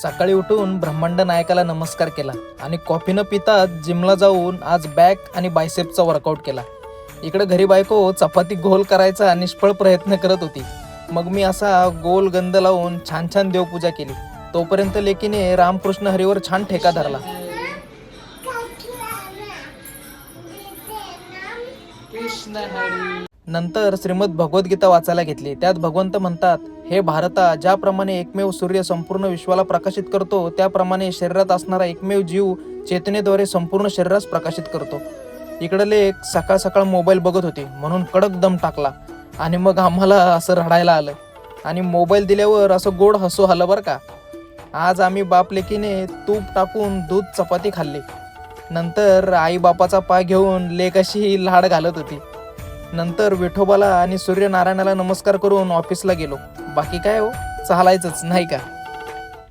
सकाळी उठून ब्रह्मांड नायकाला नमस्कार केला आणि कॉफी न पिताच जिमला जाऊन आज बॅक आणि बायसेपचा वर्कआउट केला. इकडे घरी बायको चपाती गोल करायचा निष्फळ प्रयत्न करत होती. मग मी असा गोल गंध लावून छान छान देवपूजा केली. तोपर्यंत लेकीने रामकृष्ण हरीवर छान ठेका धरला. नंतर श्रीमद भगवद्गीता वाचायला घेतली. त्यात भगवंत म्हणतात, हे भारता, ज्याप्रमाणे एकमेव सूर्य संपूर्ण विश्वाला प्रकाशित करतो त्याप्रमाणे शरीरात असणारा एकमेव जीव चेतनेद्वारे संपूर्ण शरीरास प्रकाशित करतो. इकडे लेक सकाळ सकाळ मोबाईल बघत होते म्हणून कडक दम टाकला आणि मग आम्हाला असं रडायला आलं आणि मोबाईल दिल्यावर असं गोड हसू आलं बरं का. आज आम्ही बाप लेकीने तूप टाकून दूध चपाती खाल्ली. नंतर आई बापाचा पाय घेऊन लेक अशी लाड घालत होती. नंतर विठोबाला आणि सूर्यनारायणाला नमस्कार करून ऑफिसला गेलो. बाकी काय हो, चालायचंच नाही का.